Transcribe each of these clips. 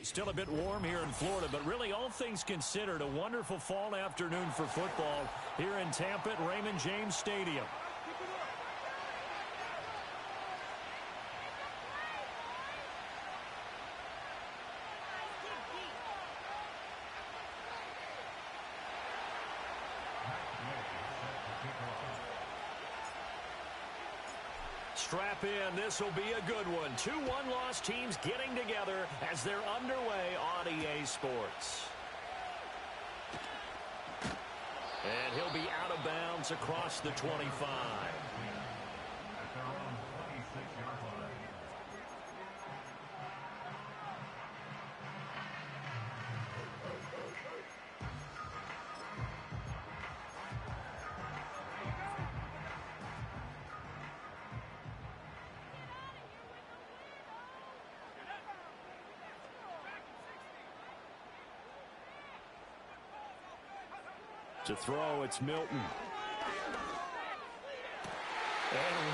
Still a bit warm here in Florida, but really all things considered, a wonderful fall afternoon for football here in Tampa at Raymond James Stadium. Strap in. This will be a good one. 2 one-loss teams getting together as they're underway on EA Sports. And he'll be out of bounds across the 25. To throw, it's Milton. And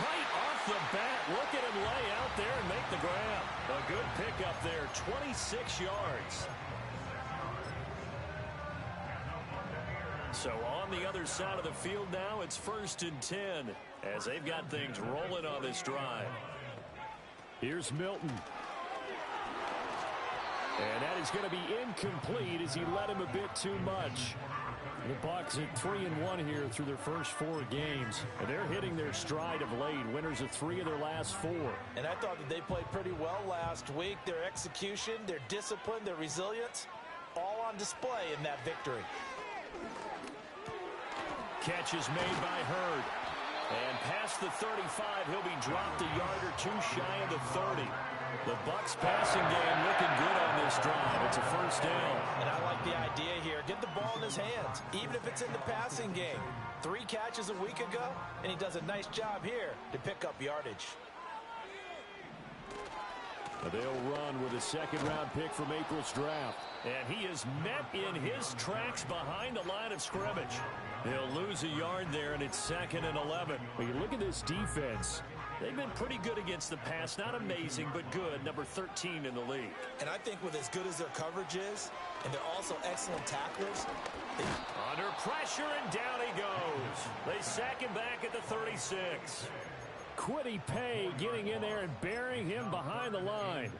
right off the bat, look at him lay out there and make the grab. A good pickup there, 26 yards. So on the other side of the field now, it's 1st and 10 as they've got things rolling on this drive. Here's Milton. And that is going to be incomplete as he led him a bit too much. The Bucs at 3-1 here through their first 4 games. And they're hitting their stride of late. Winners of 3 of their last 4. And I thought that they played pretty well last week. Their execution, their discipline, their resilience, all on display in that victory. Catch is made by Hurd. And past the 35, he'll be dropped a yard or 2 shy of the 30. The Bucs passing game looking good on this drive. It's a 1st down. And I like the idea here. Get the ball in his hands, even if it's in the passing game. 3 catches a week ago, and he does a nice job here to pick up yardage. They'll run with a 2nd-round pick from April's draft. And he is met in his tracks behind the line of scrimmage. They'll lose a yard there, and it's 2nd and 11. When you look at this defense, they've been pretty good against the pass. Not amazing, but good. Number 13 in the league. And I think with as good as their coverage is, and they're also excellent tacklers. Under pressure, and down he goes. They sack him back at the 36. Quiddy Pay getting in there and burying him behind the line.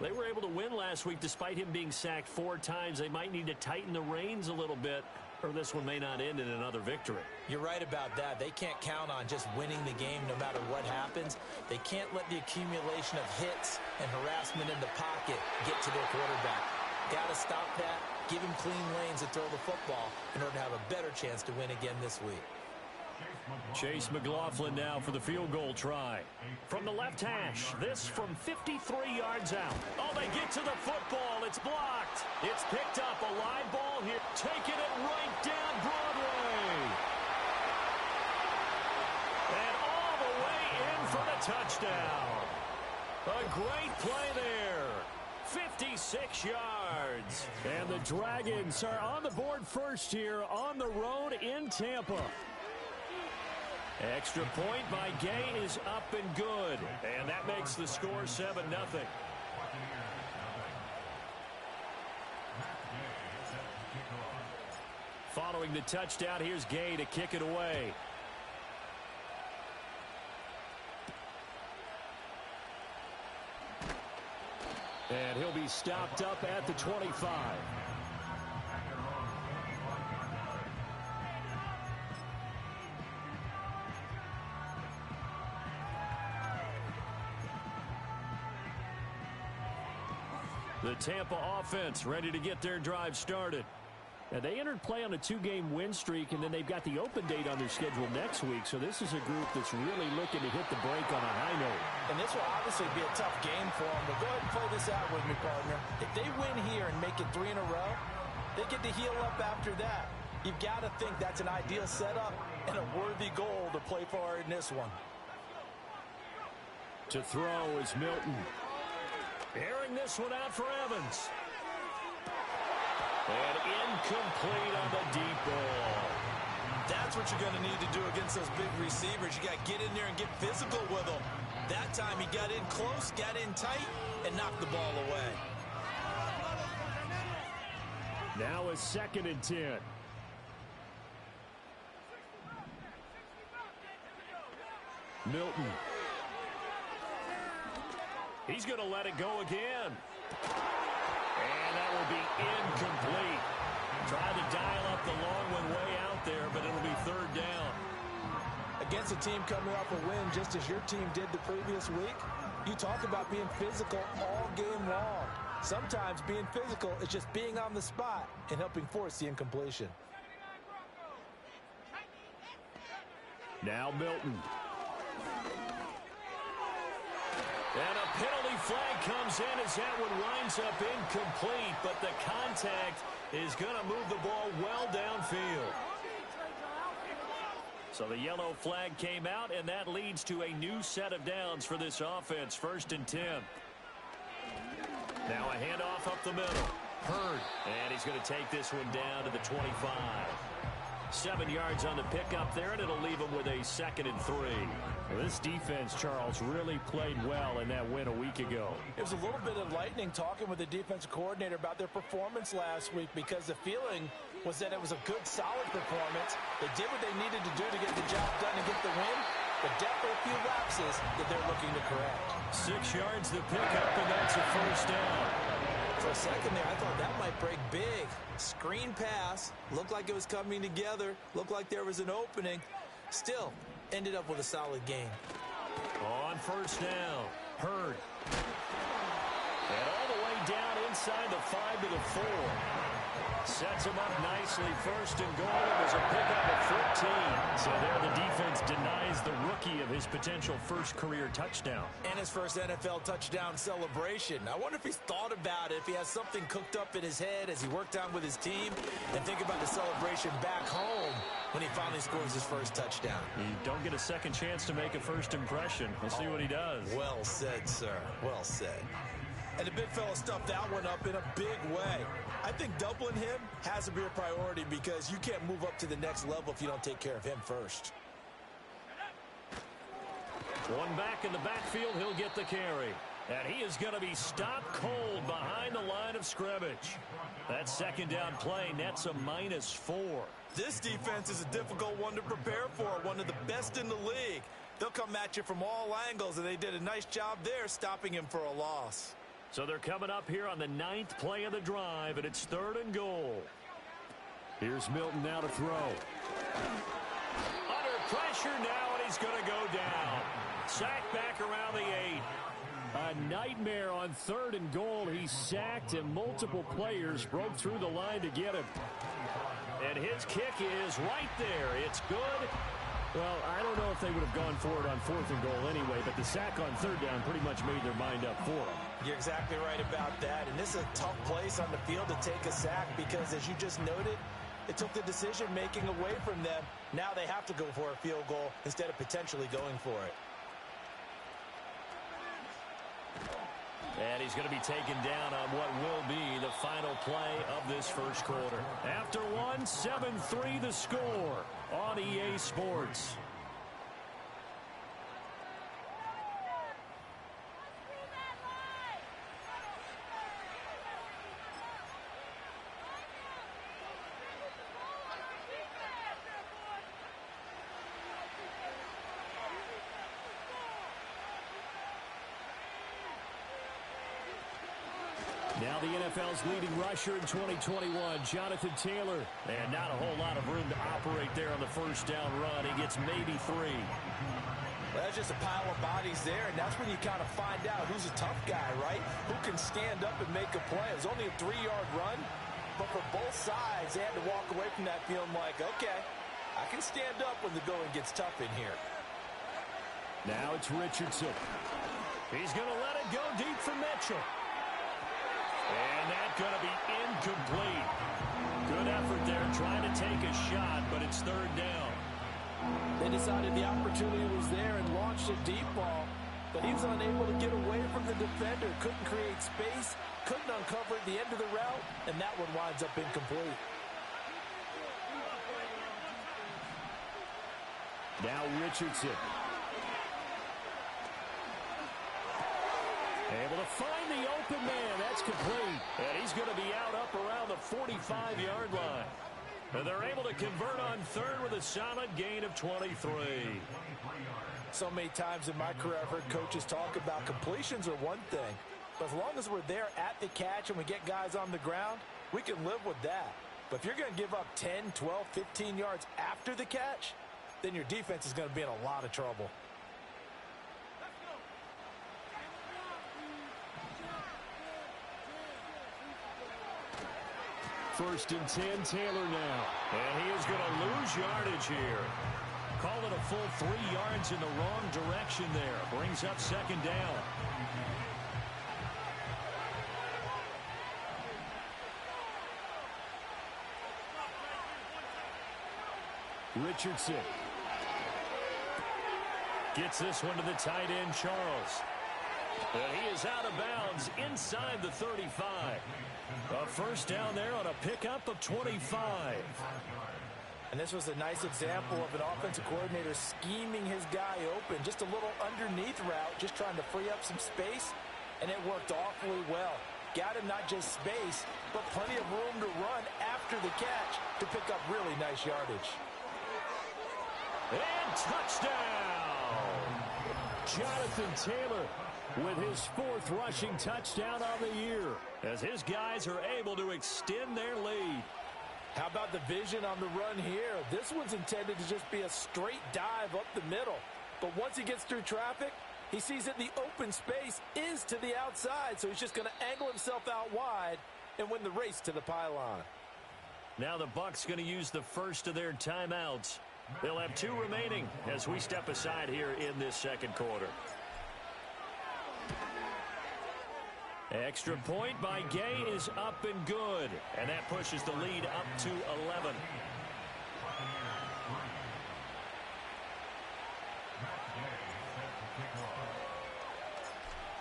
They were able to win last week despite him being sacked 4 times. They might need to tighten the reins a little bit, or this one may not end in another victory. You're right about that. They can't count on just winning the game no matter what happens. They can't let the accumulation of hits and harassment in the pocket get to their quarterback. Got to stop that, give him clean lanes to throw the football in order to have a better chance to win again this week. Chase McLaughlin now for the field goal try. From the left hash, this from 53 yards out. Oh, they get to the football. It's blocked. It's picked up. A live ball here. Taking it right down Broadway. And all the way in for the touchdown. A great play there. 56 yards. And the Dragons are on the board first here on the road in Tampa. Extra point by Gay is up and good. And that makes the score 7-0. Following the touchdown, here's Gay to kick it away. And he'll be stopped up at the 25. The Tampa offense ready to get their drive started. Now, they entered play on a 2-game win streak, and then they've got the open date on their schedule next week. So this is a group that's really looking to hit the break on a high note. And this will obviously be a tough game for them. But go ahead and play this out with me, partner. If they win here and make it 3 in a row, they get to heal up after that. You've got to think that's an ideal setup and a worthy goal to play for in this one. To throw is Milton. Airing this one out for Evans. And incomplete on the deep ball. That's what you're going to need to do against those big receivers. You got to get in there and get physical with them. That time he got in close, got in tight, and knocked the ball away. Now a 2nd and 10. Milton. He's going to let it go again. And that will be incomplete. Tried to dial up the long one way out there, but it'll be 3rd down. Against a team coming off a win just as your team did the previous week, you talk about being physical all game long. Sometimes being physical is just being on the spot and helping force the incompletion. Now Milton. And a penalty flag comes in as that one winds up incomplete, but the contact is going to move the ball well downfield. So the yellow flag came out, and that leads to a new set of downs for this offense. 1st and 10. Now a handoff up the middle. Hurd. And he's going to take this one down to the 25. 7 yards on the pickup there, and it'll leave him with a 2nd and 3. Well, this defense, Charles, really played well in that win a week ago. It was a little bit enlightening talking with the defensive coordinator about their performance last week, because the feeling was that it was a good, solid performance. They did what they needed to do to get the job done and get the win, but definitely a few lapses that they're looking to correct. 6 yards the pickup, and that's a 1st down. For a second there, I thought that might break big. Screen pass. Looked like it was coming together. Looked like there was an opening. Still, ended up with a solid game. On 1st down, Hurd. And all the way down inside the 5 to the 4. Sets him up nicely. 1st and goal. It was a pickup of 14. So there the defense denies the rookie of his potential first career touchdown. And his first NFL touchdown celebration. I wonder if he's thought about it, if he has something cooked up in his head as he worked on with his team, and think about the celebration back home when he finally scores his first touchdown. You don't get a second chance to make a first impression. We'll see what he does. Well said, sir. Well said. And the big fella stuffed that one up in a big way. I think doubling him has to be a priority, because you can't move up to the next level if you don't take care of him first. One back in the backfield, he'll get the carry. And he is going to be stopped cold behind the line of scrimmage. That 2nd down play nets a -4. This defense is a difficult one to prepare for, one of the best in the league. They'll come at you from all angles, and they did a nice job there stopping him for a loss. So they're coming up here on the 9th play of the drive, and it's 3rd and goal. Here's Milton now to throw. Under pressure now, and he's going to go down. Sacked back around the 8. A nightmare on 3rd and goal. He's sacked, and multiple players broke through the line to get him. And his kick is right there. It's good. Well, I don't know if they would have gone for it on 4th and goal anyway, but the sack on 3rd down pretty much made their mind up for them. You're exactly right about that, and this is a tough place on the field to take a sack, because, as you just noted, it took the decision-making away from them. Now they have to go for a field goal instead of potentially going for it. And he's going to be taken down on what will be the final play of this first quarter. After one, 7-3 the score on EA Sports. Now the NFL's leading rusher in 2021, Jonathan Taylor. And not a whole lot of room to operate there on the first down run. He gets maybe 3. Well, that's just a pile of bodies there, and that's when you kind of find out who's a tough guy, right? Who can stand up and make a play. It was only a 3-yard run, but for both sides, they had to walk away from that feeling like, okay, I can stand up when the going gets tough in here. Now it's Richardson. He's going to let it go deep for Mitchell. And that's going to be incomplete. Good effort there trying to take a shot, but it's 3rd down. They decided the opportunity was there and launched a deep ball, but he was unable to get away from the defender. Couldn't create space, couldn't uncover at the end of the route, and that one winds up incomplete. Now Richardson. Able to find the open man. That's complete. And he's going to be out up around the 45-yard line. And they're able to convert on third with a solid gain of 23. So many times in my career, I've heard coaches talk about completions are one thing. But as long as we're there at the catch and we get guys on the ground, we can live with that. But if you're going to give up 10, 12, 15 yards after the catch, then your defense is going to be in a lot of trouble. First and 10, Taylor now. And he is going to lose yardage here. Call it a full 3 yards in the wrong direction there. Brings up second down. Richardson gets this one to the tight end, Charles. And he is out of bounds inside the 35. A first down there on a pickup of 25. And this was a nice example of an offensive coordinator scheming his guy open. Just a little underneath route, just trying to free up some space. And it worked awfully well. Got him not just space, but plenty of room to run after the catch to pick up really nice yardage. And touchdown! Jonathan Taylor with his 4th rushing touchdown on the year as his guys are able to extend their lead. How about the vision on the run here? This one's intended to just be a straight dive up the middle. But once he gets through traffic, he sees that the open space is to the outside, so he's just going to angle himself out wide and win the race to the pylon. Now the Bucs going to use the first of their timeouts. They'll have 2 remaining as we step aside here in this second quarter. Extra point by Gay is up and good. And that pushes the lead up to 11.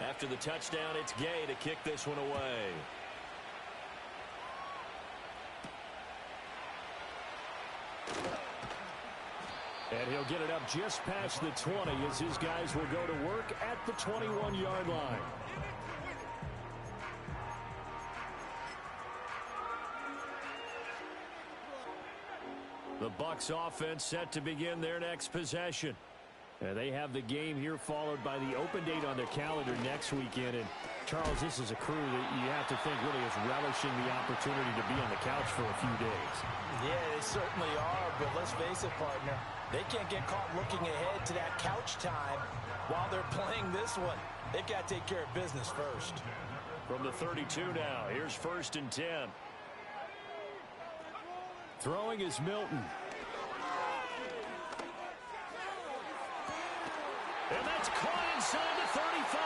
After the touchdown, it's Gay to kick this one away. And he'll get it up just past the 20 as his guys will go to work at the 21-yard line. The Bucs offense set to begin their next possession. And they have the game here followed by the open date on their calendar next weekend. And, Charles, this is a crew that you have to think really is relishing the opportunity to be on the couch for a few days. Yeah, they certainly are, but let's face it, partner. They can't get caught looking ahead to that couch time while they're playing this one. They've got to take care of business first. From the 32 now, here's 1st and 10. Throwing is Milton. And that's caught inside the 35.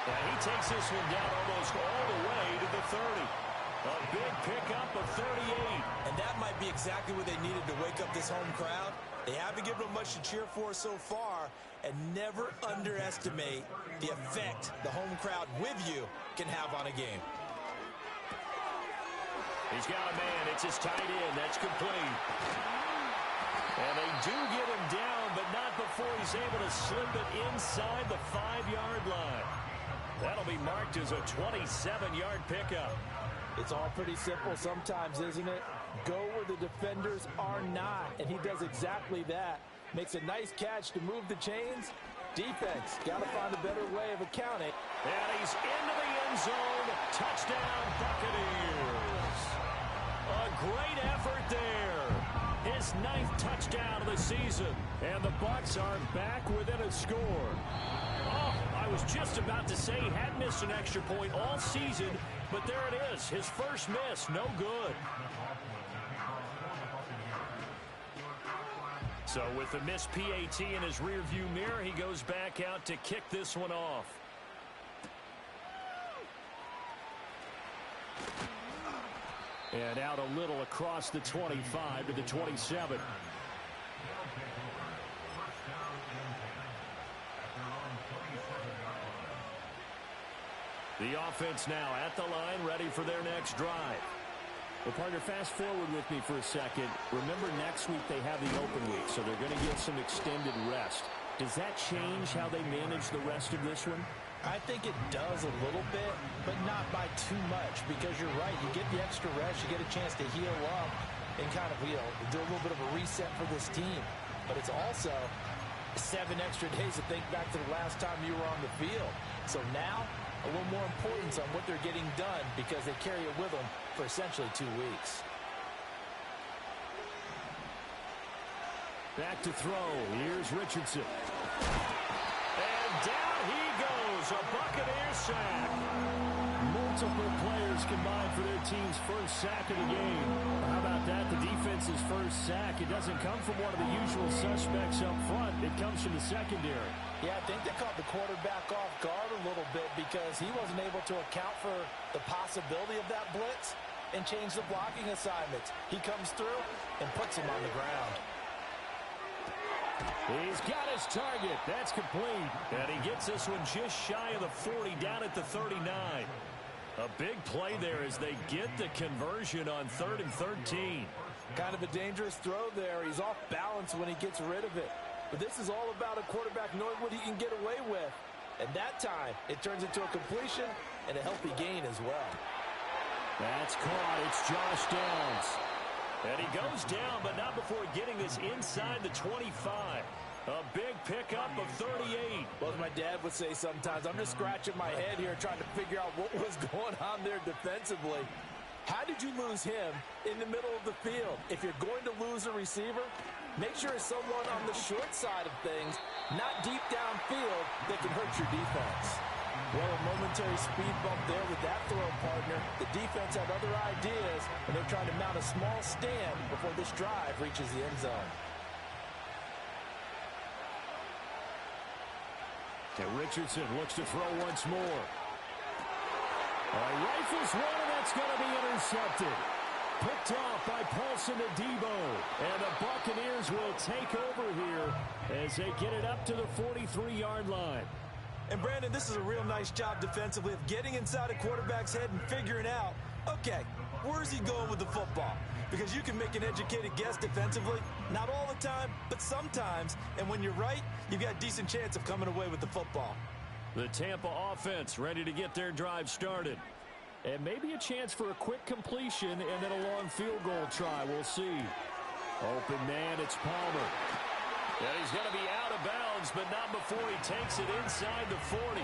And he takes this one down almost all the way to the 30. A big pickup of 38. And that might be exactly what they needed to wake up this home crowd. They haven't given them much to cheer for so far. And never underestimate the effect the home crowd with you can have on a game. He's got a man. It's his tight end. That's complete. And they do get him down, but not before he's able to slip it inside the 5-yard line. That'll be marked as a 27-yard pickup. It's all pretty simple sometimes, isn't it? Go where the defenders are not, and he does exactly that. Makes a nice catch to move the chains. Defense got to find a better way of accounting. And he's into the end zone. Touchdown, Buccaneers. A great effort there. His 9th touchdown of the season. And the Bucs are back within a score. Oh, I was just about to say he had missed an extra point all season, but there it is. His first miss, no good. So with the missed PAT in his rearview mirror, he goes back out to kick this one off. And out a little across the 25 to the 27. The offense now at the line, ready for their next drive. Well, partner, fast forward with me for a second. Remember, next week they have the open week, so they're going to get some extended rest. Does that change how they manage the rest of this one? I think it does a little bit, but not by too much, because you're right. You get the extra rest, you get a chance to heal up and kind of, do a little bit of a reset for this team. But it's also 7 extra days to think back to the last time you were on the field. So now, a little more importance on what they're getting done because they carry it with them for essentially 2 weeks. Back to throw. Here's Richardson. And down he goes. A Buccaneer sack. Multiple players combined for their team's first sack of the game. How about that? The defense's first sack. It doesn't come from one of the usual suspects up front. It comes from the secondary. Yeah, I think they caught the quarterback off guard a little bit because he wasn't able to account for the possibility of that blitz and change the blocking assignments. He comes through and puts him on the ground. He's got his target. That's complete. And he gets this one just shy of the 40, down at the 39. A big play there as they get the conversion on 3rd and 13. Kind of a dangerous throw there. He's off balance when he gets rid of it. But this is all about a quarterback knowing what he can get away with. And that time, it turns into a completion and a healthy gain as well. That's caught. It's Josh Downs. And he goes down, but not before getting this inside the 25. A big pickup of 38. Well, as my dad would say sometimes, I'm just scratching my head here trying to figure out what was going on there defensively. How did you lose him in the middle of the field? If you're going to lose a receiver, make sure it's someone on the short side of things, not deep downfield, that can hurt your defense. Well, a momentary speed bump there with that throw partner. The defense had other ideas, and they're trying to mount a small stand before this drive reaches the end zone. And Richardson looks to throw once more. Rifles one, and that's going to be intercepted. Picked off by Paulson Adebo. And the Buccaneers will take over here as they get it up to the 43-yard line. And, Brandon, this is a real nice job defensively of getting inside a quarterback's head and figuring out, okay, where's he going with the football? Because you can make an educated guess defensively, not all the time, but sometimes. And when you're right, you've got a decent chance of coming away with the football. The Tampa offense ready to get their drive started. And maybe a chance for a quick completion and then a long field goal try. We'll see. Open man, it's Palmer. And he's going to be out of bounds, but not before he takes it inside the 40.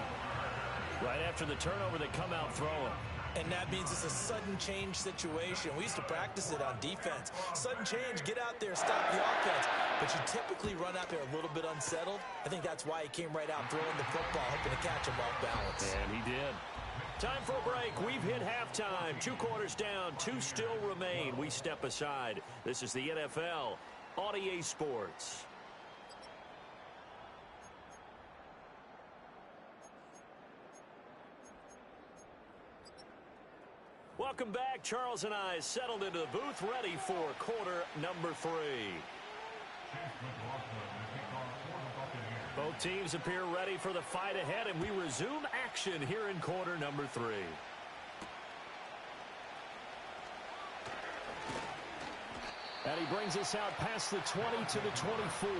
Right after the turnover, they come out throwing. And that means it's a sudden change situation. We used to practice it on defense. Sudden change, get out there, stop the offense. But you typically run out there a little bit unsettled. I think that's why he came right out throwing the football, hoping to catch him off balance. And he did. Time for a break. We've hit halftime. 2 quarters down, 2 still remain. We step aside. This is the NFL on EA Sports. Welcome back. Charles and I settled into the booth, ready for quarter number 3. Both teams appear ready for the fight ahead, and we resume action here in quarter number 3. And he brings us out past the 20 to the 24.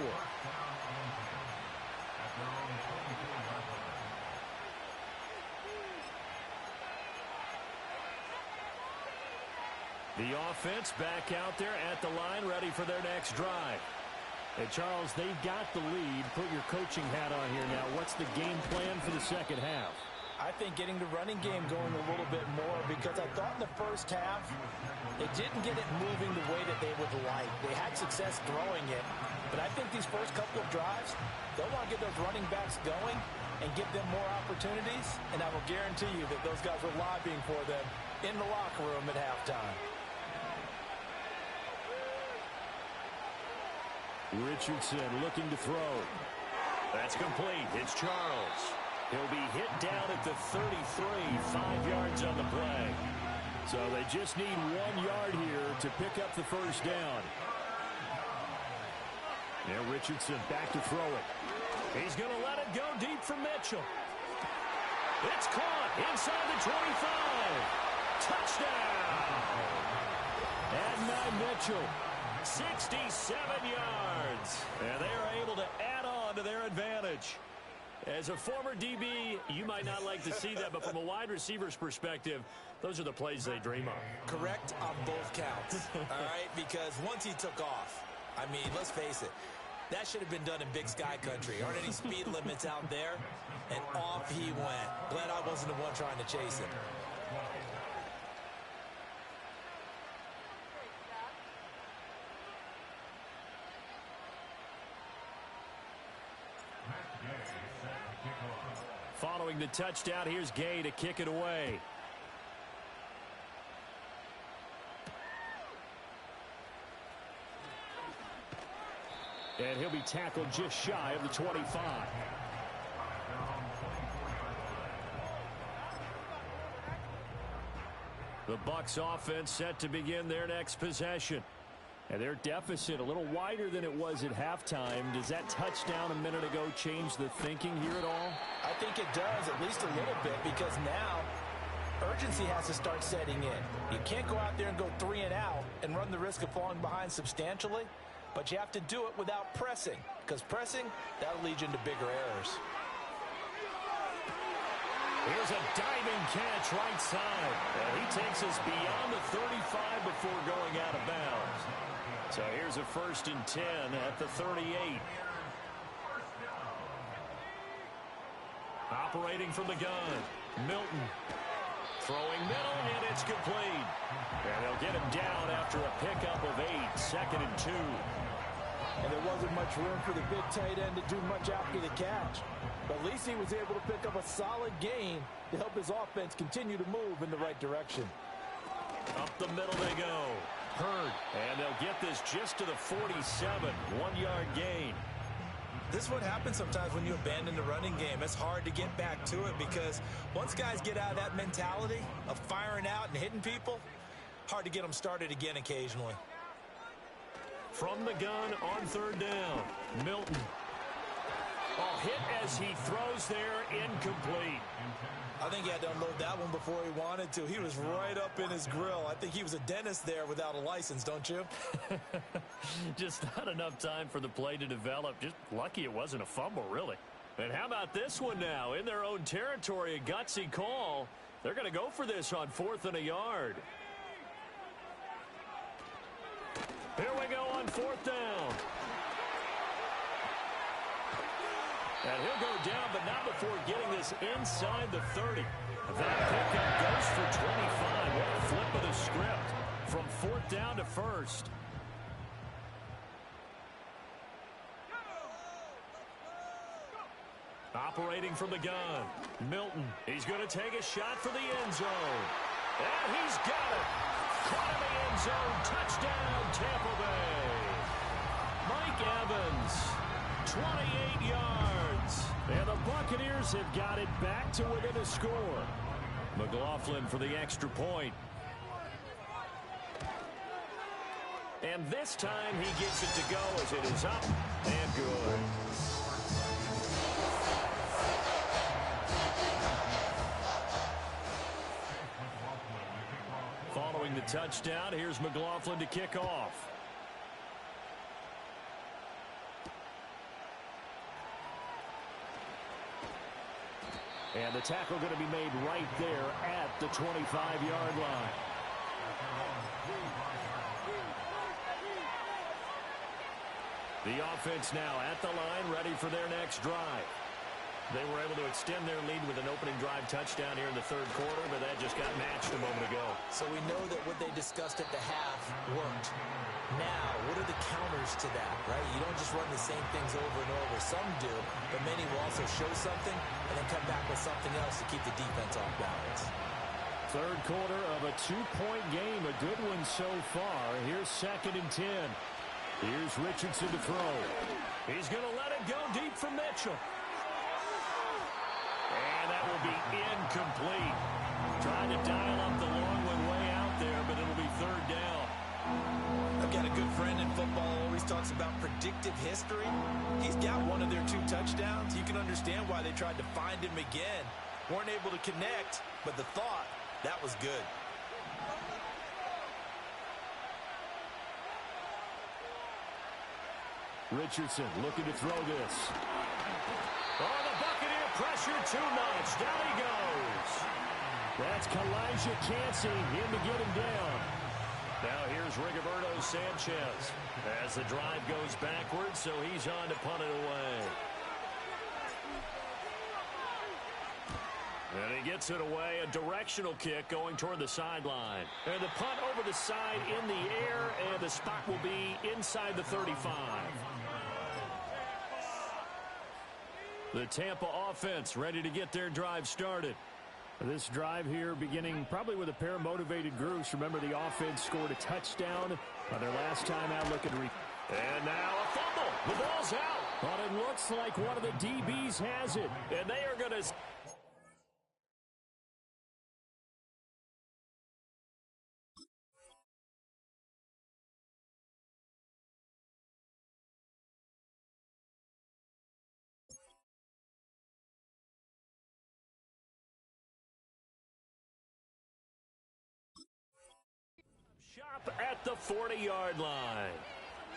The offense back out there at the line, ready for their next drive. Hey, Charles, they've got the lead. Put your coaching hat on here now. What's the game plan for the second half? I think getting the running game going a little bit more, because I thought in the first half they didn't get it moving the way that they would like. They had success throwing it, but I think these first couple of drives, they'll want to get those running backs going and give them more opportunities, and I will guarantee you that those guys were lobbying for them in the locker room at halftime. Richardson looking to throw. That's complete. It's Charles. He'll be hit down at the 33, 5 yards on the play. So they just need 1 yard here to pick up the first down. Now Richardson back to throw it. He's going to let it go deep for Mitchell. It's caught inside the 25. Touchdown. And Mitchell. 67 yards. And they are able to add on to their advantage. As a former DB, you might not like to see that, but from a wide receiver's perspective, those are the plays they dream of. Correct on both counts, all right? Because once he took off, I mean, let's face it, that should have been done in Big Sky Country. Aren't any speed limits out there? And off he went. Glad I wasn't the one trying to chase him. Following the touchdown, here's Gay to kick it away. And he'll be tackled just shy of the 25. The Bucs offense set to begin their next possession. And their deficit a little wider than it was at halftime. Does that touchdown a minute ago change the thinking here at all? I think it does, at least a little bit, because now urgency has to start setting in. You can't go out there and go 3 and out and run the risk of falling behind substantially, but you have to do it without pressing, because pressing, that'll lead you into bigger errors. Here's a diving catch right side. And he takes us beyond the 35 before going out of bounds. So here's a 1st and 10 at the 38. Operating from the gun, Milton. Throwing middle, and it's complete. And they'll get him down after a pickup of 8, 2nd and 2. And there wasn't much room for the big tight end to do much after the catch. But at least he was able to pick up a solid gain to help his offense continue to move in the right direction. Up the middle they go. Hurd. And they'll get this just to the 47. 1-yard gain. This is what happens sometimes when you abandon the running game. It's hard to get back to it because once guys get out of that mentality of firing out and hitting people, hard to get them started again occasionally. From the gun on 3rd down, Milton. Oh, hit as he throws there, incomplete. I think he had to unload that one before he wanted to. He was right up in his grill. I think he was a dentist there without a license, don't you? Just not enough time for the play to develop. Just lucky it wasn't a fumble, really. And how about this one now? In their own territory, a gutsy call. They're going to go for this on 4th and a yard. Here we go on 4th down. And he'll go down, but not before getting this inside the 30. That pickup goes for 25. What a flip of the script from 4th down to 1st. Operating from the gun, Milton. He's going to take a shot for the end zone. And he's got it. Front of the end zone. Touchdown, Tampa Bay. Mike Evans, 28 yards. And the Buccaneers have got it back to within a score. McLaughlin for the extra point. And this time he gets it to go as it is up and good. Following the touchdown, here's McLaughlin to kick off. And the tackle going to be made right there at the 25-yard line. The offense now at the line, ready for their next drive. They were able to extend their lead with an opening drive touchdown here in the 3rd quarter, but that just got matched a moment ago. So we know that what they discussed at the half worked. Now, what are the counters to that, right? You don't just run the same things over and over. Some do, but many will also show something and then come back with something else to keep the defense off balance. 3rd quarter of a 2-point game, a good one so far. Here's 2nd and 10. Here's Richardson to throw. He's going to let it go deep for Mitchell. And that will be incomplete. Trying to dial up the long one way out there, but it'll be 3rd down. I've got a good friend in football who always talks about predictive history. He's got one of their 2 touchdowns. You can understand why they tried to find him again. Weren't able to connect, but the thought, that was good. Richardson looking to throw this. Oh, the Buccaneers pressure too much. Down he goes. That's Kalijah Cansey in to get him down. Now here's Rigoberto Sanchez as the drive goes backwards, so he's on to punt it away. And he gets it away, a directional kick going toward the sideline. And the punt over the side in the air, and the spot will be inside the 35. The Tampa offense ready to get their drive started. This drive here beginning probably with a pair of motivated groups. Remember, the offense scored a touchdown on their last time out. And now a fumble. The ball's out. But it looks like one of the DBs has it. And they are going to... Shop at the 40-yard line.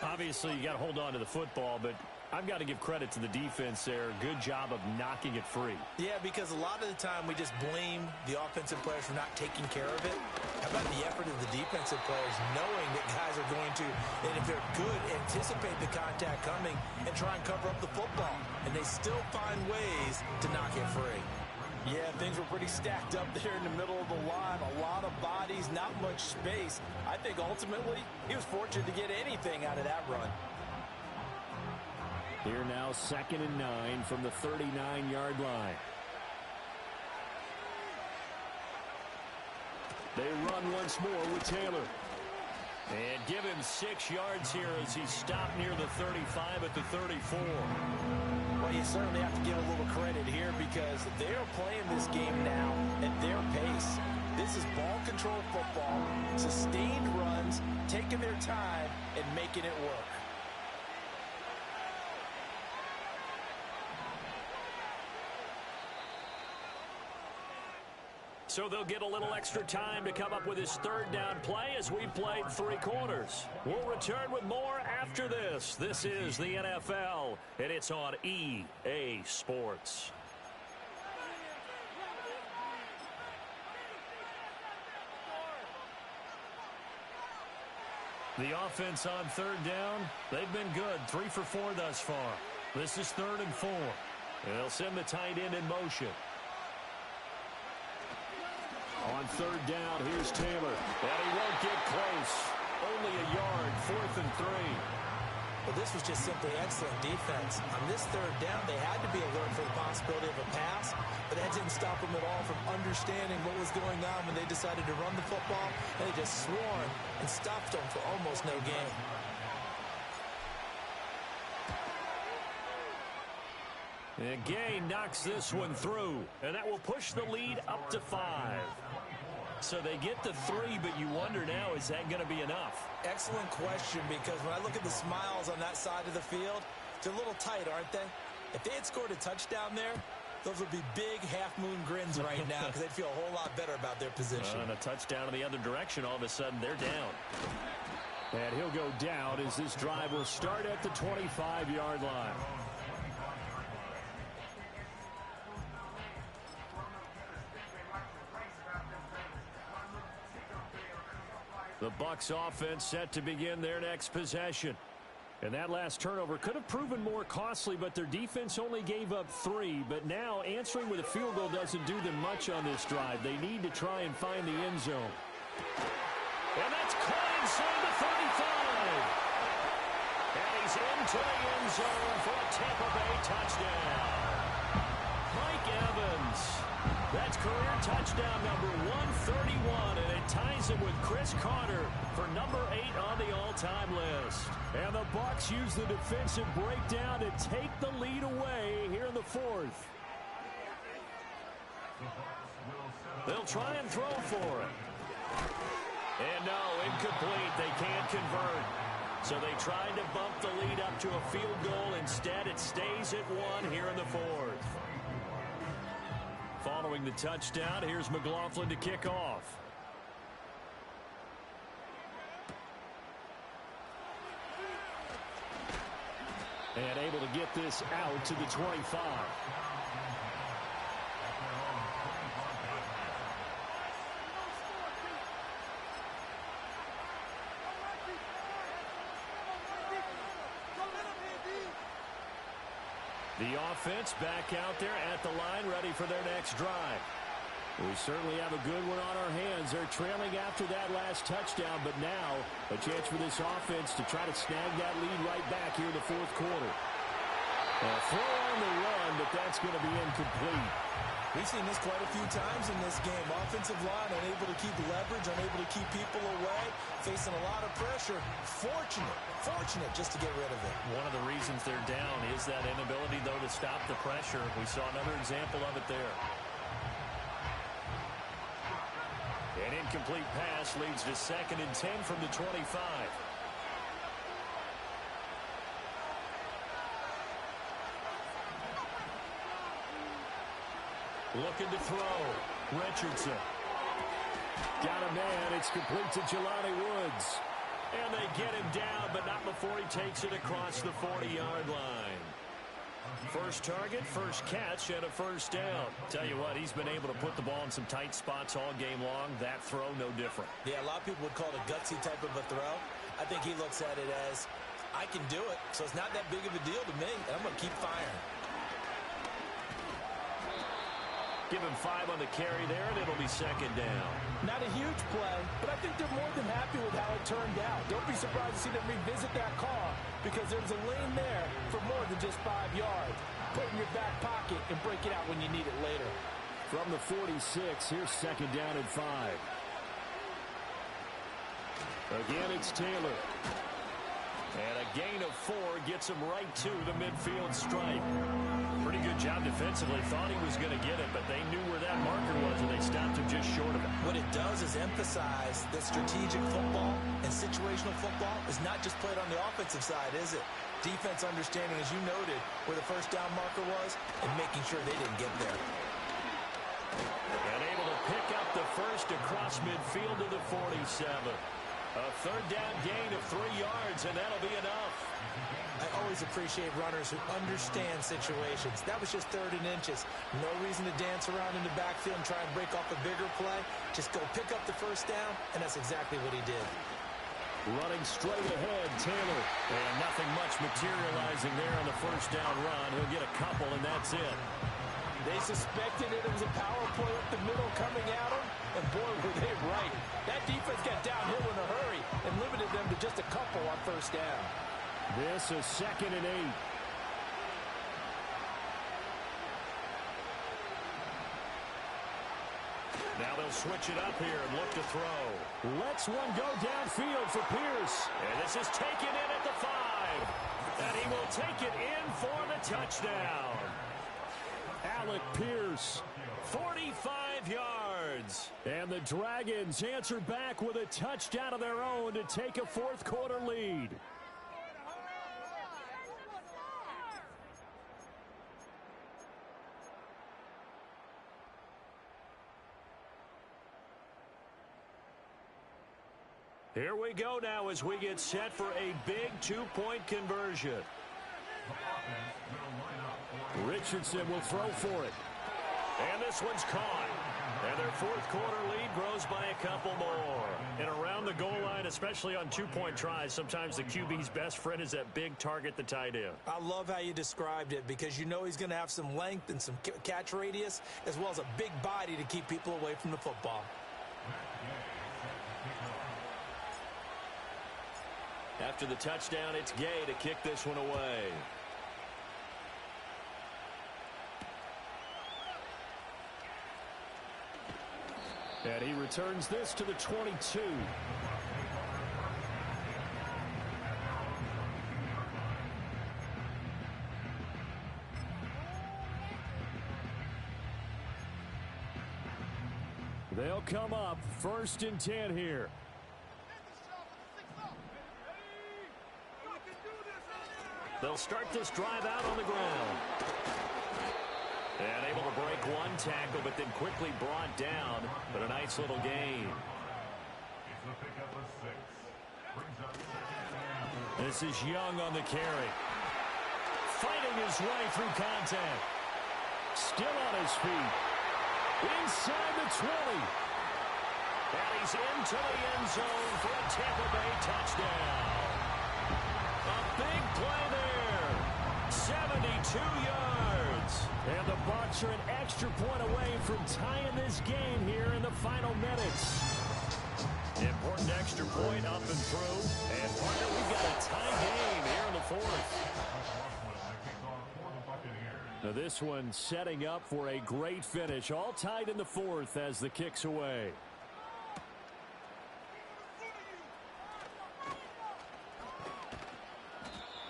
Obviously, you got to hold on to the football, but I've got to give credit to the defense there. Good job of knocking it free. Yeah, because a lot of the time we just blame the offensive players for not taking care of it. How about the effort of the defensive players knowing that guys are going to, and if they're good, anticipate the contact coming and try and cover up the football. And they still find ways to knock it free. Yeah, things were pretty stacked up there in the middle of the line. A lot of bodies, not much space. I think ultimately he was fortunate to get anything out of that run. Here now, 2nd and 9 from the 39-yard line. They run once more with Taylor. And give him 6 yards here as he stopped near the 35 at the 34. Well, you certainly have to give a little credit here because they're playing this game now at their pace. This is ball control football, sustained runs, taking their time and making it work. So they'll get a little extra time to come up with his 3rd down play as we've played 3 quarters. We'll return with more after this. This is the NFL, and it's on EA Sports. The offense on 3rd down, they've been good. 3 for 4 thus far. This is 3rd and 4. They'll send the tight end in motion. On 3rd down, here's Taylor. And he won't get close. Only a yard, 4th and 3. Well, this was just simply excellent defense. On this 3rd down, they had to be alert for the possibility of a pass, but that didn't stop them at all from understanding what was going on when they decided to run the football, and they just swarmed and stopped them for almost no gain. And Gay knocks this one through, and that will push the lead up to 5. So they get to 3, but you wonder now, is that going to be enough? Excellent question, because when I look at the smiles on that side of the field, they're a little tight, aren't they? If they had scored a touchdown there, those would be big half-moon grins right now because they'd feel a whole lot better about their position. And a touchdown in the other direction, all of a sudden they're down. And he'll go down as this drive will start at the 25-yard line. The Bucs offense set to begin their next possession. And that last turnover could have proven more costly, but their defense only gave up 3. But now answering with a field goal doesn't do them much on this drive. They need to try and find the end zone. And that's caught inside the 35. And he's into the end zone for a Tampa Bay touchdown. Mike Evans. That's career touchdown number 131, and it ties him with Chris Carter for number 8 on the all-time list. And the Bucs use the defensive breakdown to take the lead away here in the 4th. They'll try and throw for it. And no, incomplete. They can't convert. So they tried to bump the lead up to a field goal. Instead, it stays at 1 here in the 4th. Following the touchdown, here's McLaughlin to kick off. And able to get this out to the 25. The offense back out there at the line, ready for their next drive. We certainly have a good one on our hands. They're trailing after that last touchdown, but now a chance for this offense to try to snag that lead right back here in the fourth quarter. A throw on the run, but that's going to be incomplete. We've seen this quite a few times in this game. Offensive line unable to keep leverage, unable to keep people away, facing a lot of pressure. Fortunate just to get rid of it. One of the reasons they're down is that inability, though, to stop the pressure. We saw another example of it there. An incomplete pass leads to 2nd and 10 from the 25. Looking to throw. Richardson. Got a man. It's complete to Jelani Woods. And they get him down, but not before he takes it across the 40-yard line. First target, first catch, and a first down. Tell you what, he's been able to put the ball in some tight spots all game long. That throw, no different. Yeah, a lot of people would call it a gutsy type of a throw. I think he looks at it as, I can do it, so it's not that big of a deal to me, and I'm going to keep firing. Give him 5 on the carry there, and it'll be 2nd down. Not a huge play, but I think they're more than happy with how it turned out. Don't be surprised to see them revisit that call because there's a lane there for more than just 5 yards. Put it in your back pocket and break it out when you need it later. From the 46, here's 2nd down and 5. Again, it's Taylor. And a gain of 4 gets him right to the midfield stripe. Pretty good job defensively. Thought he was going to get it, but they knew where that marker was, and they stopped him just short of it. What it does is emphasize that strategic football and situational football is not just played on the offensive side, is it? Defense understanding, as you noted, where the first down marker was and making sure they didn't get there. And able to pick up the first across midfield to the 47. A 3rd down gain of 3 yards, and that'll be enough. I always appreciate runners who understand situations. That was just 3rd and inches. No reason to dance around in the backfield and try and break off a bigger play. Just go pick up the first down, and that's exactly what he did. Running straight ahead, Taylor. And nothing much materializing there on the first down run. He'll get a couple, and that's it. They suspected it was a power play up the middle coming at them, and boy, were they right. That defense got downhill in a hurry and limited them to just a couple on first down. This is 2nd and 8. Now they'll switch it up here and look to throw. Let's one go downfield for Pierce. And this is taken in at the 5. And he will take it in for the touchdown. Alec Pierce, 45 yards. And the Dragons answer back with a touchdown of their own to take a fourth quarter lead. Here we go now as we get set for a big 2-point conversion. Richardson will throw for it. And this one's caught. And their fourth quarter lead grows by a couple more. And around the goal line, especially on 2-point tries, sometimes the QB's best friend is that big target, the tight end. I love how you described it because you know he's going to have some length and some catch radius as well as a big body to keep people away from the football. After the touchdown, it's Gay to kick this one away. And he returns this to the 22. They'll come up 1st and 10 here. They'll start this drive out on the ground. And able to break one tackle, but then quickly brought down. But a nice little gain. This is Young on the carry. Fighting his way through contact. Still on his feet. Inside the 20. And he's into the end zone for a Tampa Bay touchdown. A big play there. 72 yards. And the Bucs are an extra point away from tying this game here in the final minutes. Important extra point up and through. And partner, we've got a tie game here in the fourth. Now this one setting up for a great finish. All tied in the fourth as the kick's away.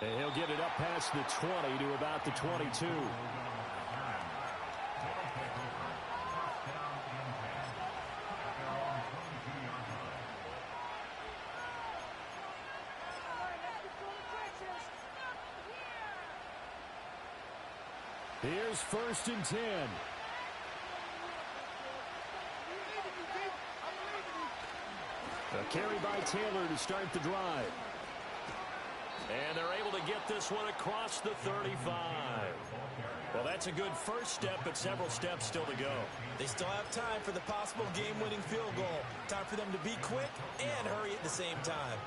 And he'll get it up past the 20 to about the 22. Here's 1st and 10. A carry by Taylor to start the drive. And they're able to get this one across the 35. Well, that's a good first step, but several steps still to go. They still have time for the possible game-winning field goal. Time for them to be quick and hurry at the same time.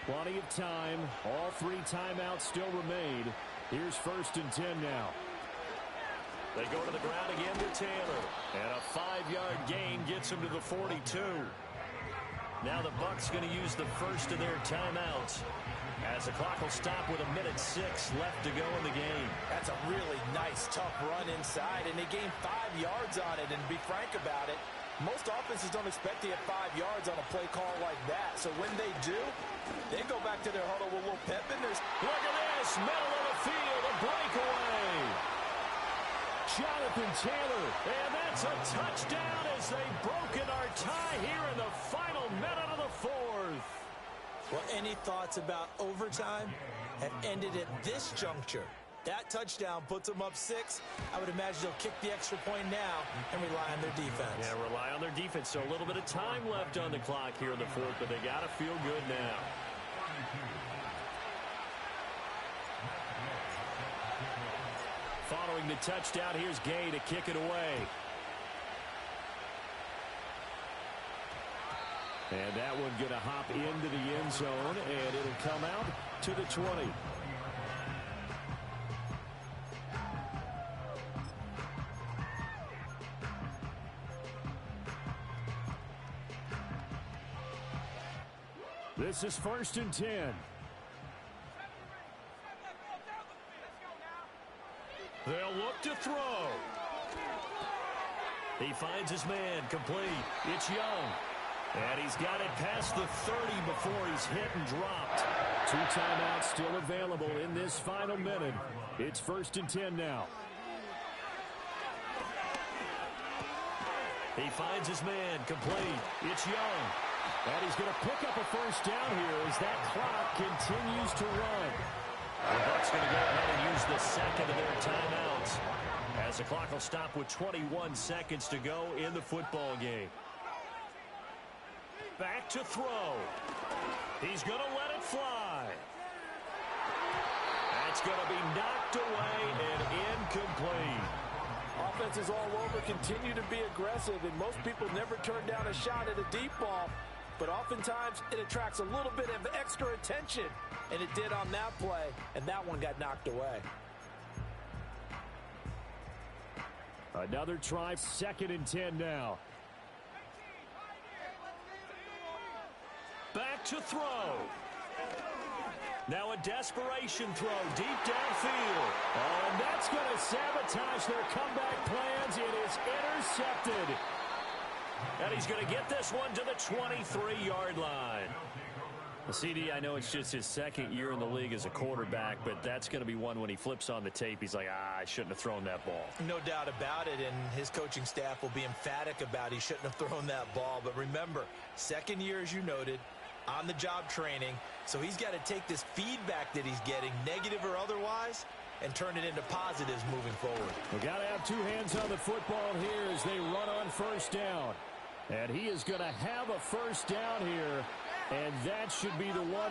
Plenty of time. All 3 timeouts still remain. Here's 1st and 10 now. They go to the ground again with Taylor. And a 5-yard gain gets him to the 42. Now the Bucs going to use the first of their timeouts as the clock will stop with 1:06 left to go in the game. That's a really nice, tough run inside, and they gained 5 yards on it. And to be frank about it, most offenses don't expect to get 5 yards on a play call like that. So when they do, they go back to their huddle with a little pep in there. Look at this, middle of the field, a breakaway. Jonathan Taylor, and that's a touchdown as they've broken our tie here in the final minute of the fourth. Well, any thoughts about overtime have ended at this juncture. That touchdown puts them up 6. I would imagine they'll kick the extra point now and rely on their defense. Yeah, rely on their defense. So a little bit of time left on the clock here in the fourth, but they got to feel good now. Following the touchdown, here's Gay to kick it away. And that one going to hop into the end zone, and it'll come out to the 20. This is 1st and 10. They'll look to throw. He finds his man complete. It's Young. And he's got it past the 30 before he's hit and dropped. 2 timeouts still available in this final minute. It's 1st and 10 now. He finds his man complete. It's Young. And he's going to pick up a first down here as that clock continues to run. The Bucs going to go ahead and use the second of their timeouts as the clock will stop with 21 seconds to go in the football game. Back to throw. He's going to let it fly. That's going to be knocked away and incomplete. Offenses all over continue to be aggressive, and most people never turn down a shot at a deep ball. But oftentimes, it attracts a little bit of extra attention. And it did on that play, and that one got knocked away. Another try, 2nd and 10 now. Back to throw. Now a desperation throw deep downfield. Oh, and that's going to sabotage their comeback plans. It is intercepted. And he's going to get this one to the 23-yard line. CD, I know it's just his 2nd year in the league as a quarterback, but that's going to be one when he flips on the tape. He's like, I shouldn't have thrown that ball. No doubt about it, and his coaching staff will be emphatic about he shouldn't have thrown that ball. But remember, 2nd year, as you noted, on-the-job training, so he's got to take this feedback that he's getting, negative or otherwise, and turn it into positives moving forward. We've got to have 2 hands on the football here as they run on first down. And he is going to have a first down here, and that should be the one that